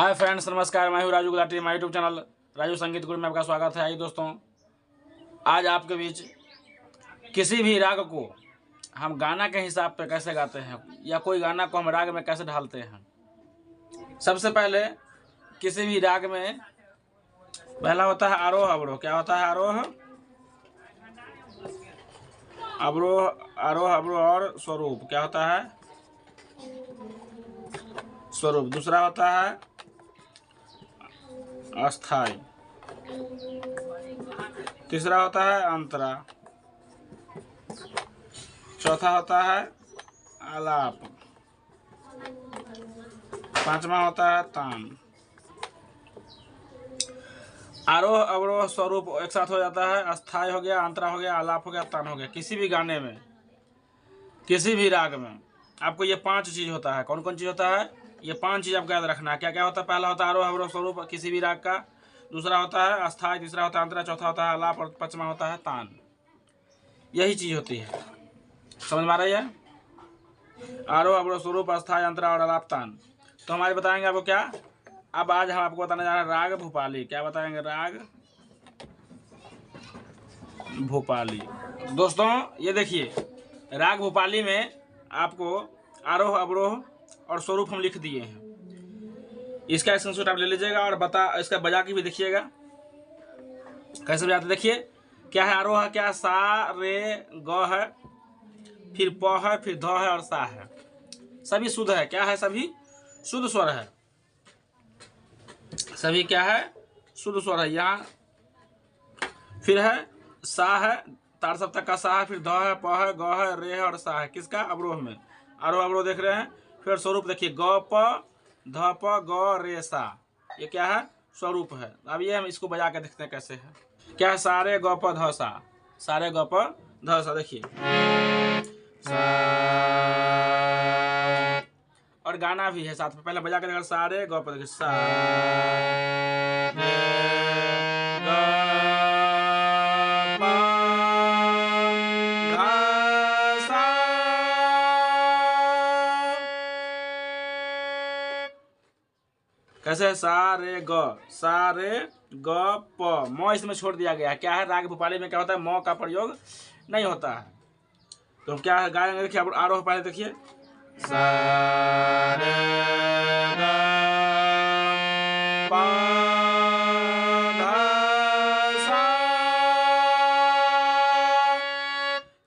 Hi friends, नमस्कार। मैं हूँ राजू गुलाटी। हमारे यूट्यूब चैनल राजू संगीत गुरु में आपका स्वागत है। आइए दोस्तों, आज आपके बीच किसी भी राग को हम गाना के हिसाब पे कैसे गाते हैं या कोई गाना को हम राग में कैसे ढालते हैं। सबसे पहले किसी भी राग में पहला होता है आरोह अवरोह। क्या होता है आरोह अवरोह? आरोह अवरोह और स्वरूप। क्या होता है स्वरूप। दूसरा होता है अस्थाई। तीसरा होता है अंतरा। चौथा होता है आलाप। पांचवा होता है तान। आरोह अवरोह स्वरूप एक साथ हो जाता है। अस्थाई हो गया, अंतरा हो गया, आलाप हो गया, तान हो गया। किसी भी गाने में, किसी भी राग में आपको ये 5 चीज होता है। कौन कौन चीज होता है? ये 5 चीज आपको याद रखना है। क्या क्या होता है? पहला होता है आरोह अवरोह स्वरूप किसी भी राग का। दूसरा होता है अस्थाई। तीसरा होता है अंतरा। चौथा होता है आलाप और पांचवा होता है तान। यही चीज होती है। समझ में आ रही है? आरोह अवरोह स्वरूप अस्थाई अंतरा और आलाप तान। तो हमारे बताएंगे आपको क्या। अब आज हम आपको बताने जा रहे हैं राग भूपाली। क्या बताएंगे? राग भूपाली। दोस्तों ये देखिए, राग भूपाली में आपको आरोह अवरोह और स्वरूप हम लिख दिए हैं। इसका स्क्रीनशॉट आप ले लीजिएगा और इसका बजा के भी देखिएगा कैसे बजाते। देखिए क्या है आरोह है, क्या है? सा रे ग है, फिर प है, फिर ध है और सा है। सभी शुद्ध है। क्या है? सभी शुद्ध स्वर है। सभी क्या है? शुद्ध स्वर है। यहाँ फिर है सा है, तार सप्तक का सा है, फिर ध है, प है, ग है, रे है और सा है। किसका? अवरोह में। आरोह अवरोह देख रहे हैं। फिर स्वरूप देखिए, ग प ध प ग रे सा। ये क्या है? स्वरूप है। अब ये हम इसको बजा के देखते हैं कैसे है। क्या है? सारे ग प ध सा। सारे ग प ध सा। देखिए और गाना भी है साथ में। पहले बजा के देखा, सारे ग प। देखिए सा रे ग कैसे? सा रे ग प। म इसमें छोड़ दिया गया है। क्या है? राग भूपाली में क्या होता है? म का प्रयोग नहीं होता है। तो क्या है गाएंगे? देखिए आरोह पहले देखिए, सा रे ग प ध सा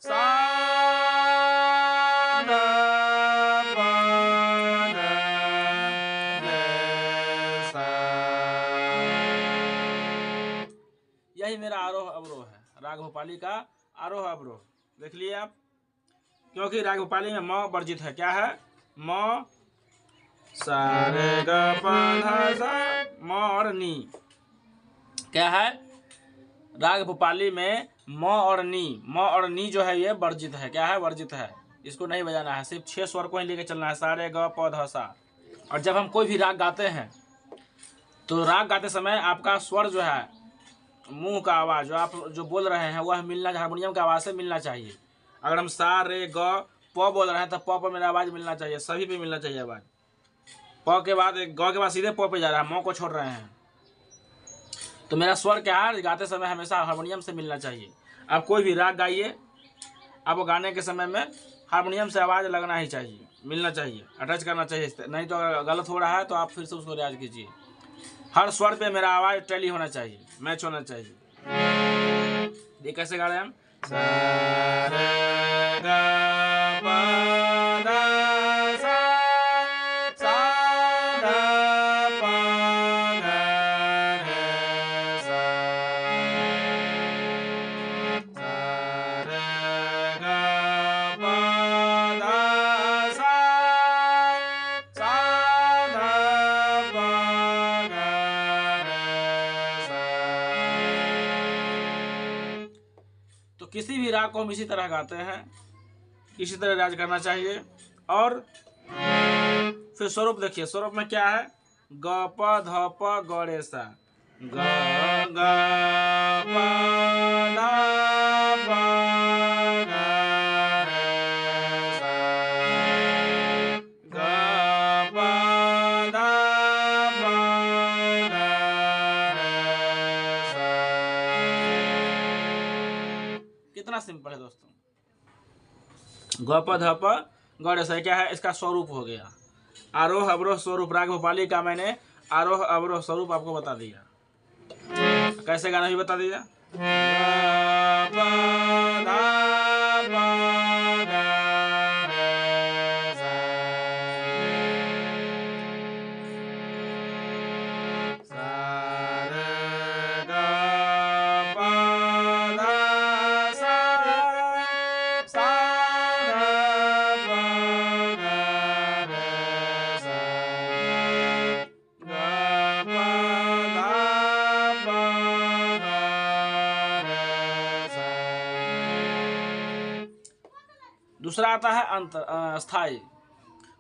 सा ध प ध रे सा। यही मेरा आरोह अवरोह है, राग भोपाली का आरोह अवरोह। देख लिए आप? क्योंकि राग भोपाली में म वर्जित है। क्या है? म सा रे ग प ध सा। म और नी। क्या है? राग भोपाली में म और नी जो है ये वर्जित है। क्या है? वर्जित है। इसको नहीं बजाना है। सिर्फ 6 स्वर को ही लेके चलना है। सा रे ग प ध सा। और जब हम कोई भी राग गाते हैं तो राग गाते समय आपका स्वर जो है, मुंह का आवाज जो आप जो बोल रहे हैं वह मिलना, हारमोनियम की आवाज से मिलना चाहिए। अगर हम सा रे ग प बोल रहे हैं तो प पर मेरा आवाज मिलना चाहिए। सभी पे मिलना चाहिए आवाज। प के बाद ग के बाद सीधे प पे जा रहा है, म को छोड़ रहे हैं। तो मेरा स्वर क्या है? गाते समय हमेशा हारमोनियम से मिलना चाहिए। आप कोई भी राग गाइए, आपको गाने के समय में हारमोनियम से आवाज लगना ही चाहिए, मिलना चाहिए, अटैच करना चाहिए। नहीं तो अगर गलत हो रहा है तो आप फिर से उसको रियाज कीजिए। हर स्वर पे मेरा आवाज टैली होना चाहिए, मैच होना चाहिए। ये कैसे गा रहे हैं हम? सा रे ग प ध सा सा ध प ध रे सा सा रे ग प ध सा सा ध प ध रे सा। तो किसी भी राग को हम इसी तरह गाते हैं, इसी तरह रियाज करना चाहिए। और फिर स्वरूप देखिए, स्वरूप में क्या है? ग प ध प ग रे सा। ग ग प ध प ग रे सा। ग प ध प सिंपल है दोस्तों। ग प ध प ग रे सा क्या है, इसका स्वरूप हो गया। आरोह अवरोह स्वरूप राग भोपाली का मैंने आरोह अवरोह स्वरूप आपको बता दिया। कैसे गाना भी बता दिया। दूसरा आता है स्थाई।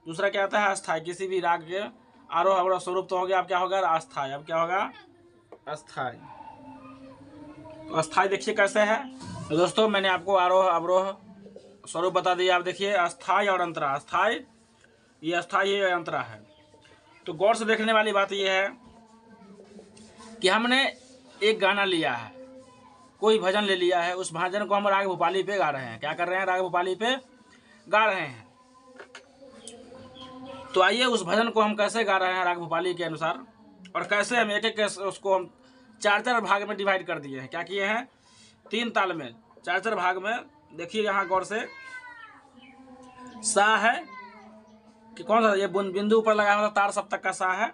दूसरा क्या आता है, अस्थाई। किसी भी राग के आरोह अवरोह स्वरूप तो हो गया, अब क्या होगा, अस्थाई। अब क्या होगा, अस्थाई। तो अस्थाई देखिए कैसे है। तो दोस्तों मैंने आपको आरोह अवरोह स्वरूप बता दिया। आप देखिए अस्थाई और अंतरा। अस्थाई ये अस्थाई है, अंतरा है। तो गौर से देखने वाली बात यह है कि हमने एक गाना लिया है, कोई भजन ले लिया है, उस भजन को हम राग भोपाली पे गा रहे हैं। क्या कर रहे हैं, राग भोपाली पे गा रहे हैं। तो आइए उस भजन को हम कैसे गा रहे हैं राग भोपाली के अनुसार, और कैसे हम एक एक उसको हम चार चार भाग में डिवाइड कर दिए हैं। क्या किए हैं, 3 ताल में चार चार भाग में। देखिए यहाँ गौर से, सा है कि कौन सा, ये बिंदु ऊपर लगा हुआ तार सप्तक का सा है।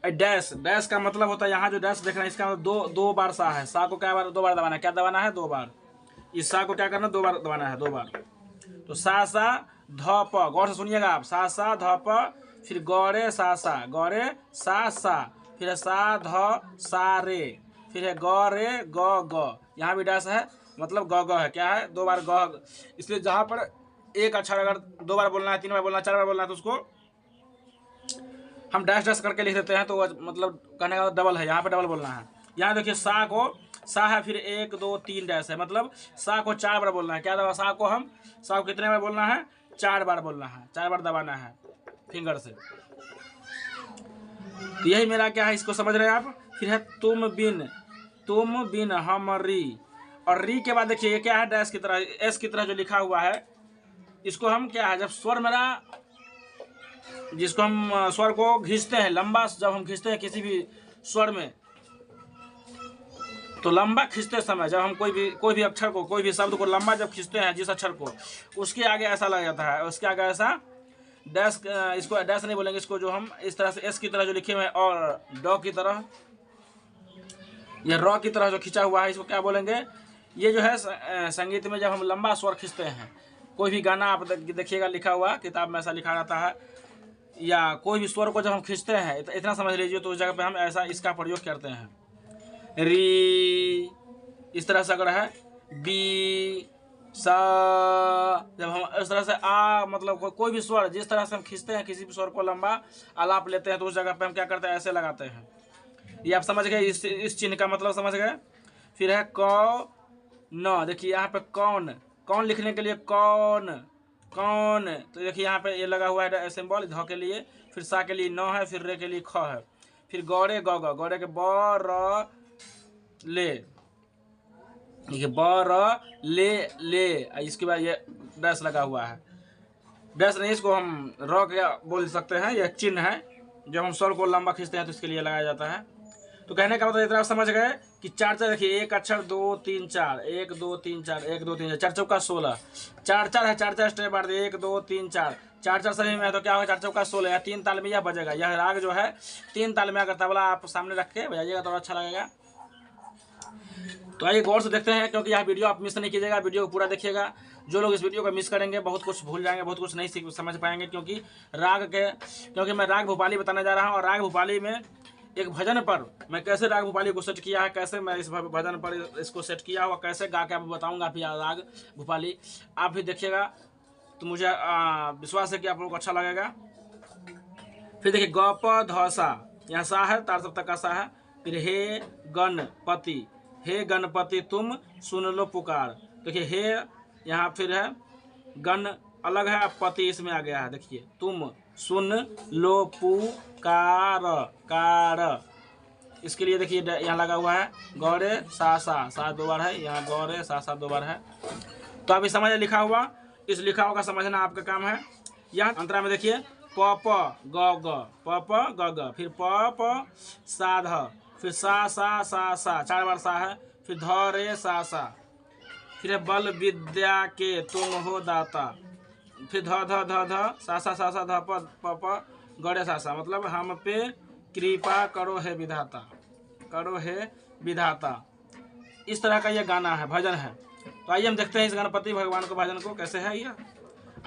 डैश, डैश का मतलब होता है यहाँ जो डैश देख रहे हैं, इसका मतलब दो बार सा है। सा को क्या बार, 2 बार दबाना है। क्या दबाना है, 2 बार। इस सा को क्या करना, 2 बार दबाना है, 2 बार। तो सा सा ध प, गौर से सुनिएगा आप। सा सा ध प, फिर गौरे सा सा, गौरे सा सा, फिर सा ध सा रे, फिर है गौरे ग ग। यहाँ भी डैश है, मतलब ग ग है। क्या है, 2 बार ग। इसलिए जहाँ पर एक अक्षर अगर 2 बार बोलना है, 3 बार बोलना है, 4 बार बोलना है, तो उसको हम डैश डैश करके लिख देते हैं। तो मतलब कहने का डबल है, यहाँ पे डबल बोलना है। यहाँ देखिए सा को, सा है, फिर 1 2 3 डैश है, मतलब सा को 4 बार बोलना है। क्या दबा, सा को कितने बार बोलना है, 4 बार बोलना है, 4 बार दबाना है फिंगर से। तो यही मेरा क्या है, इसको समझ रहे हैं आप। फिर है तुम बिन हम री, और री के बाद देखिए ये क्या है, डैश की तरह, एस की तरह जो लिखा हुआ है, इसको हम क्या है, जब स्वर मेरा, जिसको हम स्वर को खींचते हैं लंबा, जब हम खींचते हैं किसी भी स्वर में, तो लंबा खींचते समय जब हम कोई भी अक्षर को, कोई भी शब्द को लंबा जब खींचते हैं, जिस अक्षर को, उसके आगे ऐसा लग जाता है, उसके आगे ऐसा डैश, इसको डैश नहीं बोलेंगे, इसको जो हम इस तरह से एस की तरह जो लिखे हुए हैं, और ड की तरह, यह र की तरह जो खींचा हुआ है, इसको क्या बोलेंगे। ये जो है संगीत में जब हम लंबा स्वर खींचते हैं, कोई भी गाना आप देखिएगा लिखा हुआ, किताब में ऐसा लिखा रहता है, या कोई भी स्वर को जब हम खींचते हैं, इतना समझ लीजिए, तो उस जगह पे हम ऐसा इसका प्रयोग करते हैं। री इस तरह से अगर है, बी सा, जब हम इस तरह से आ, मतलब कोई भी स्वर जिस तरह से हम खींचते हैं, किसी भी स्वर को लंबा आलाप लेते हैं, तो उस जगह पे हम क्या करते हैं, ऐसे लगाते हैं। ये आप समझ गए, इस चिन्ह का मतलब समझ गए। फिर है क न, देखिए यहाँ पे कौन लिखने के लिए कौन, तो देखिए यहाँ पे ये लगा हुआ है सिंबल, ध के लिए, फिर सा के लिए न है, फिर रे के लिए ख है, फिर गौरे ग ग, गौरे के ब र ले, देखिए ब र ले, इसके बाद ये डैश लगा हुआ है। डैश नहीं, इसको हम र क्या बोल सकते हैं, यह चिन्ह है, जब हम स्वर को लंबा खींचते हैं तो इसके लिए लगाया जाता है। तो कहने का मतलब इतना आप समझ गए कि 4 4, देखिए एक अक्षर 2 3 4, 1 2 3 4, 1 2 3 4, 4 चौका 16, 4 4 है, 4 4 स्टेप मार दिए, 1 2 3 4, 4 4 सभी में है, तो क्या होगा, 4 चौका 16, या 3 ताल में यह बजेगा। यह राग जो है 3 ताल में, अगर तबला आप सामने रख के बजाइएगा तो अच्छा लगेगा। तो आइए गौर से देखते हैं, क्योंकि यह वीडियो आप मिस नहीं कीजिएगा, वीडियो को पूरा देखिएगा। जो लोग इस वीडियो को मिस करेंगे बहुत कुछ भूल जाएंगे, बहुत कुछ नहीं समझ पाएंगे, क्योंकि मैं राग भोपाली बताने जा रहा हूँ। और राग भोपाली में एक भजन पर मैं कैसे राग भोपाली को सेट किया है, कैसे मैं इस भजन पर इसको सेट किया हुआ, कैसे गा के आप बताऊँगा फिर राग भोपाली, आप भी देखिएगा, तो मुझे विश्वास है कि आप लोगों को अच्छा लगेगा। फिर देखिए ग प ध सा, यहाँ सा है, तार सप्तक का सा है। फिर हे गणपति तुम सुन लो पुकार, देखिए हे यहाँ फिर है, गण अलग है, अब पति इसमें आ गया है, देखिए तुम सुन लो पुकार, इसके लिए देखिए यहाँ लगा हुआ है गौरे सा सा, सा 2 बार है, यहाँ गौरे सा सा 2 बार है। तो अभी समझ लिखा हुआ, इस लिखा हुआ का समझना आपका काम है। यहाँ अंतरा में देखिए प प ग ग, प प ग ग, फिर प प सा ध, फिर सा सा सा सा 4 बार सा है, फिर ध रे सा सा, फिर बल विद्या के तुम हो दाता, फिर ध ध ध ध सा सा सा सा ध प गौरे सा सा, मतलब हम पे कृपा करो है विधाता, करो है विधाता। इस तरह का ये गाना है, भजन है। तो आइए हम देखते हैं इस गणपति भगवान को भजन को कैसे है ये।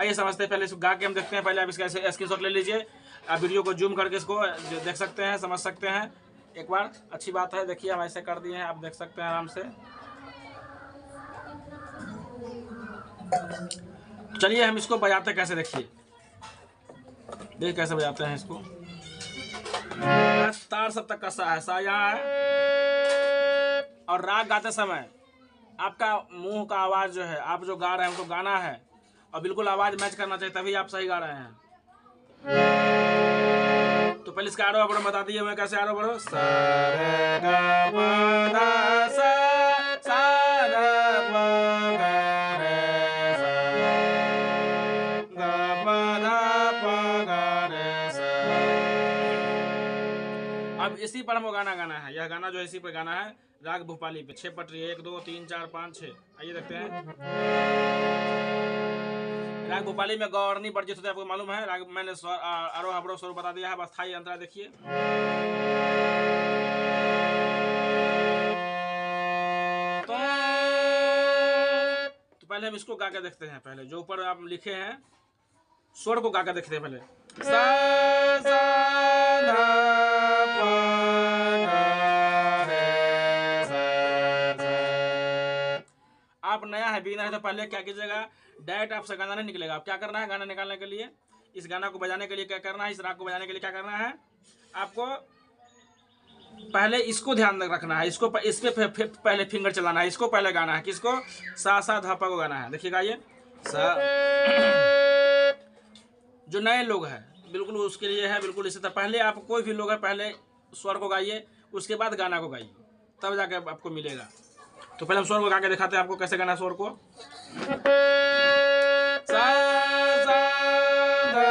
आइए समझते हैं, पहले इसको गा के हम देखते हैं। पहले आप इसका ऐसे स्क्रीनशॉट ले लीजिए, आप वीडियो को जूम करके इसको देख सकते हैं, समझ सकते हैं एक बार। अच्छी बात है, देखिए हम ऐसे कर दिए हैं, आप देख सकते हैं आराम से। चलिए हम इसको बजाते कैसे देखिए, देखिए कैसे बजाते हैं इसको। तार सब तक का सा है, सा यहाँ है। और राग गाते समय आपका मुंह का आवाज जो है, आप जो गा रहे हैं उनको गाना है और बिल्कुल आवाज मैच करना चाहिए, तभी आप सही गा रहे हैं। तो पहले इसका आरोह अवरोह बता दिए मैं कैसे आरोह अवरोह। सा रे ग प ध सा, सा रे प ग रे सा, ग प ध प ग रे सा। अब इसी पर हमको गाना गाना है, यह गाना जो है इसी पर गाना है, राग भूपाली पे। 6 पटरी, 1 2 3 4 5 6। आइए देखते हैं। राग भूपाली में गौरनी वर्जित होता है, आपको मालूम है। राग मैंने स्वर आरोह अवरोह स्वर बता दिया है, बस स्थाई अंतरा देखिए। तो पहले हम इसको गा के देखते हैं, पहले जो ऊपर आप लिखे हैं स्वर को गा के देखते हैं पहले। सा सा धा प ग रे सा सा। आप नया है, बिगिनर है, तो पहले क्या कीजिएगा, डायरेक्ट आपसे गाना नहीं निकलेगा। आप क्या करना है, गाना निकालने के लिए, इस गाना को बजाने के लिए क्या करना है, इस राग को बजाने के लिए क्या करना है, आपको पहले इसको ध्यान रखना है, इसको इस पे पहले फिंगर चलाना है, इसको पहले गाना है। किसको, सा सा धा प को गाना है। देखिएगा ये सा। जो नए लोग हैं बिल्कुल उसके लिए है, बिल्कुल इसी तरह। पहले आप कोई भी लोग है, पहले स्वर को गाइए, उसके बाद गाना को गाइए, तब जाके आपको मिलेगा। तो पहले हम स्वर को गा के दिखाते हैं आपको कैसे गाना है स्वर को। सा सा धा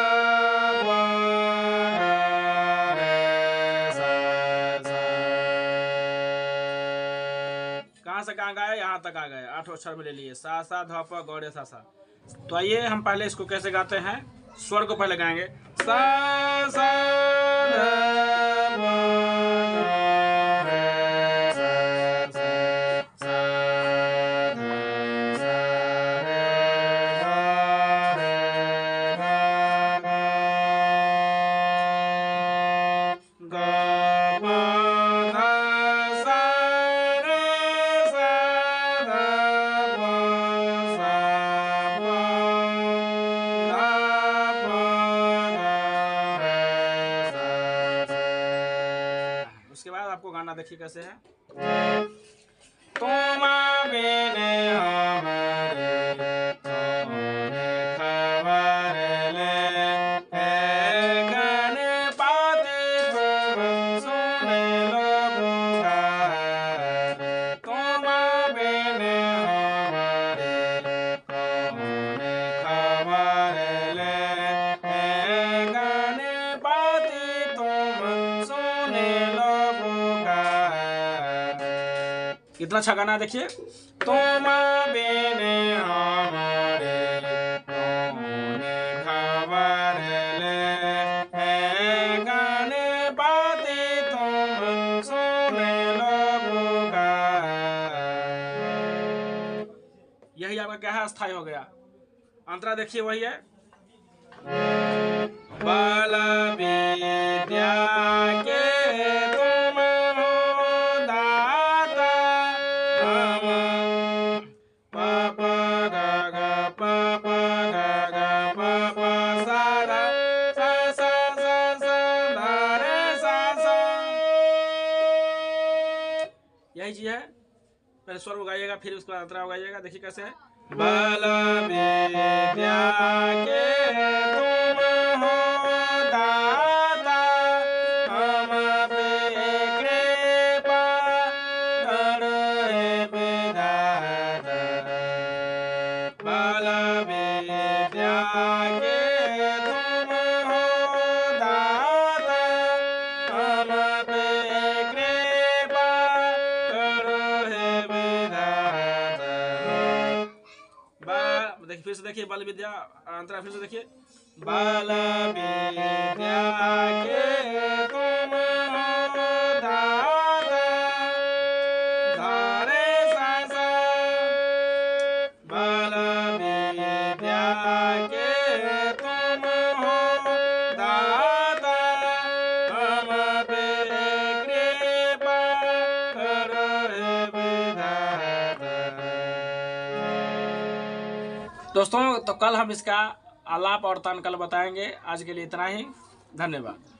प ग रे सा सा। कहाँ से कहाँ गए, यहाँ तक आ गए, 8 अक्षर में ले लिए, सा सा धा प ग रे सा सा। तो आइए हम पहले इसको कैसे गाते हैं, स्वर को पहले गाएंगे। सा सा धा प ग रे सा सा, सा धा सा रे ग रे ग ग, ग प ध सा रे सा धा प सा प धा प ग रे सा सा। उसके बाद आपको गाना देखिए कैसे है। तुम बिन हमारे तुमने खबर ले, गणपति तुम सुन लो पुकार। तुम बिन हमारे तुमने खबर ले, गणपति तुम सुन लो पुकार। कितना अच्छा गाना है देखिए। तुम बिन हमारे तुमने खबर ले, गणपति तुम सुन लो पुकार। यही आपका क्या है, अस्थाई हो गया। अंतरा देखिए वही है। बल विद्या के तुम हो दाता, हम प प ग ग प प ग ग प प सा धा सा सा सा सा धा रे सा सा। यही चीज है। पहले स्वर को गाइएगा, फिर उसके बाद अंतरा गाइएगा। देखिए कैसे है। बल विद्या के तुम हो दाता, हम पे पे कृपा करो हे विधाता। देखिए फिर से देखिए, बल विद्या अंतरा फिर से देखिए। बल विद्या के तुम हो दाता, धारे सा बल विद्या के तुम हो दाता, हम पे कृपा करो हे विधाता। दोस्तों तो कल हम इसका आलाप और तान कल बताएंगे। आज के लिए इतना ही, धन्यवाद।